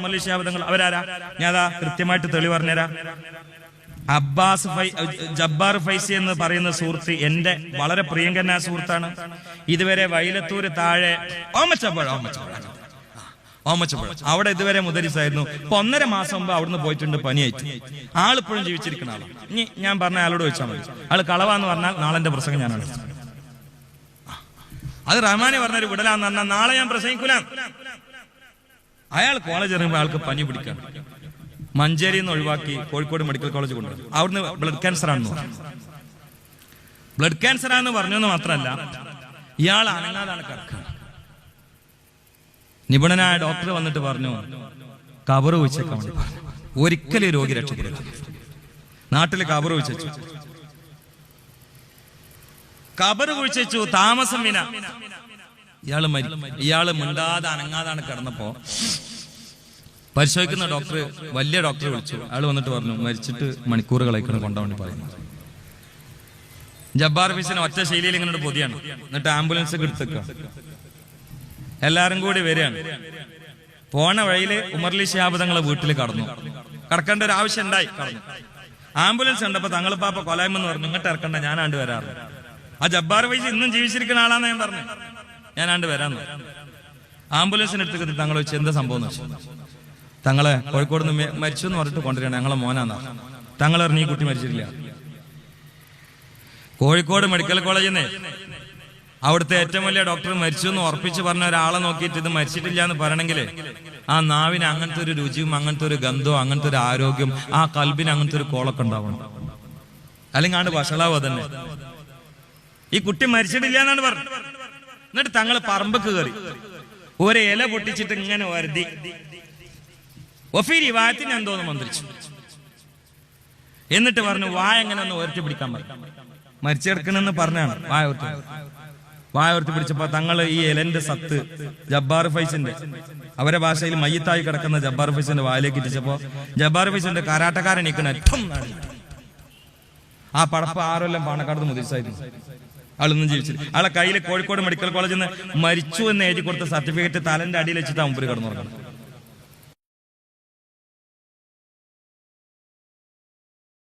ഉമർ ശിഹാബ് തങ്ങൾ അവരാരാ? ഞാൻ അതാ കൃത്യമായിട്ട് തെളിവ് പറഞ്ഞുതരാം. ജബ്ബാർ ഫൈസി എന്ന് പറയുന്ന സുഹൃത്ത് എന്റെ വളരെ പ്രിയങ്കരനായ സുഹൃത്താണ്. ഇതുവരെ വൈലത്തൂര് താഴെ ഓമച്ചപ്പുഴ അവിടെ ഇതുവരെ മുദരിസായിരുന്നു. ഇപ്പൊ 1.5 മാസം മുമ്പ് അവിടുന്ന് പോയിട്ടുണ്ട്, പനിയായിട്ട്. ആളിപ്പോഴും ജീവിച്ചിരിക്കുന്ന ആളാണ്. ഇനി ഞാൻ പറഞ്ഞ ആളോട് ചോദിച്ചാൽ മതി. ആള് കളവാന്ന് പറഞ്ഞാൽ നാളെ എന്റെ പ്രസംഗം ഞാനാണ്. അത് റഹ്മാനെ പറഞ്ഞൊരു വിടലാന്ന് പറഞ്ഞാൽ നാളെ ഞാൻ പ്രസംഗിക്കൂല. അയാൾ കോളേജ് ഇറങ്ങുമ്പോൾ ആൾക്ക് പനി പിടിക്കാൻ മഞ്ചേരിയിൽ നിന്ന് ഒഴിവാക്കി കോഴിക്കോട് മെഡിക്കൽ കോളേജ് കൊണ്ടുവരും. അവിടുന്ന് ബ്ലഡ് ക്യാൻസർ ആണെന്ന് പറഞ്ഞു. ബ്ലഡ് ക്യാൻസർ ആണെന്ന് പറഞ്ഞെന്ന് മാത്രമല്ല, ഇയാൾ അനങ്ങാതാണ് കിടക്കുക. നിപുണനായ ഡോക്ടർ വന്നിട്ട് പറഞ്ഞു, കബറ് വെച്ചേക്കാൻ വേണ്ടി പറഞ്ഞു. ഒരിക്കലും രോഗി രക്ഷപ്പെടില്ല. നാട്ടില് കബറ് വെച്ചു, കബറ് കുഴിച്ചു, താമസം വിന ഇയാള് മിണ്ടാതെ അനങ്ങാതാണ് കിടന്നപ്പോ പരിശോധിക്കുന്ന ഡോക്ടർ, വലിയ ഡോക്ടറെ വിളിച്ചു. അയാൾ വന്നിട്ട് പറഞ്ഞു, മരിച്ചിട്ട് മണിക്കൂറുകളായിക്കണം കൊണ്ടുപോകാൻ വേണ്ടി പറയുന്നു. ജബ്ബാർ ഫൈസിനെ ഒറ്റ ശൈലിയിൽ ഇങ്ങനെ പൊതിയാണ്. എന്നിട്ട് ആംബുലൻസ് എടുത്തേക്ക, എല്ലാരും കൂടി വരികയാണ്. പോണ വഴിയില് ഉമർലി ശിഹാബ് തങ്ങളെ വീട്ടിൽ കടക്കേണ്ട ഒരു ആവശ്യം ഉണ്ടായി. കടന്നു. ആംബുലൻസ് കണ്ടപ്പോ തങ്ങളിപ്പാപ്പ കൊലായ്മെന്ന് പറഞ്ഞു, ഇങ്ങോട്ട് ഇറക്കണ്ട, ഞാനാണ്ട് വരാറ്. ആ ജബ്ബാർ ഫൈസി ഇന്നും ജീവിച്ചിരിക്കുന്ന ആളാന്ന് ഞാൻ പറഞ്ഞു, ഞാനാണ്ട് വരാന്ന്. ആംബുലൻസിന് എടുത്തിട്ട് തങ്ങൾ വെച്ച് എന്താ സംഭവം എന്ന് വെച്ചു. തങ്ങളെ കോഴിക്കോട് നിന്ന് മരിച്ചു എന്ന് പറഞ്ഞിട്ട് കൊണ്ടുവരികയാണ്, ഞങ്ങളെ മോനാന്നാ. തങ്ങൾ അറിഞ്ഞ ഈ കുട്ടി മരിച്ചിട്ടില്ല. കോഴിക്കോട് മെഡിക്കൽ കോളേജിൽ നിന്ന് അവിടുത്തെ ഏറ്റവും വലിയ ഡോക്ടർ മരിച്ചു എന്ന് ഉറപ്പിച്ച് പറഞ്ഞ ഒരാളെ നോക്കിയിട്ട് ഇത് മരിച്ചിട്ടില്ല എന്ന് പറയണമെങ്കിൽ ആ നാവിന് അങ്ങനത്തെ ഒരു രുചിയും അങ്ങനത്തെ ഒരു ഗന്ധവും അങ്ങനത്തെ ഒരു ആരോഗ്യം, ആ കൽബിന് അങ്ങനത്തെ ഒരു കോളൊക്കെ ഉണ്ടാവണം. അല്ലെങ്കിൽ ആണ്ട് വഷളാവും. അതന്നെ ഈ കുട്ടി മരിച്ചിട്ടില്ല എന്നാണ് പറഞ്ഞത്. എന്നിട്ട് തങ്ങൾ പറമ്പക്ക് കയറി ഒരു ഇല പൊട്ടിച്ചിട്ട് ഇങ്ങനെ വരുതി ഒഫീരി വായത്തിന് എന്തോന്ന് മന്ത്രിച്ചു. എന്നിട്ട് പറഞ്ഞു, വായ എങ്ങനെ ഒന്ന് ഉയർത്തി പിടിക്കാൻ പറഞ്ഞു. മരിച്ചെടുക്കണെന്ന് പറഞ്ഞാണ് വായ ഉയർത്തി പിടിച്ചപ്പോ തങ്ങൾ ഈ ഇലന്റെ സത്ത് ജബ്ബാർ ഫൈസിന്റെ, അവരെ ഭാഷയിൽ മയ്യത്തായി കിടക്കുന്ന ജബ്ബാർ ഫൈസിന്റെ വായിലേക്ക് ഇട്ടിച്ചപ്പോ ജബ്ബാർ ഫൈസിന്റെ കാരാട്ടക്കാരൻ നിൽക്കുന്ന ഏറ്റവും ആ പടപ്പ് 6 കൊല്ലം പാണക്കാട് മുതിർച്ചായിരുന്നു. ആളൊന്നും ജീവിച്ചില്ല. ആളെ കയ്യിൽ കോഴിക്കോട് മെഡിക്കൽ കോളേജിൽ നിന്ന് മരിച്ചു എന്ന് എഴുതി കൊടുത്ത സർട്ടിഫിക്കറ്റ് തലന്റെ അടിയിൽ വെച്ചിട്ട് മുമ്പിൽ കിടന്നു തുടങ്ങണം.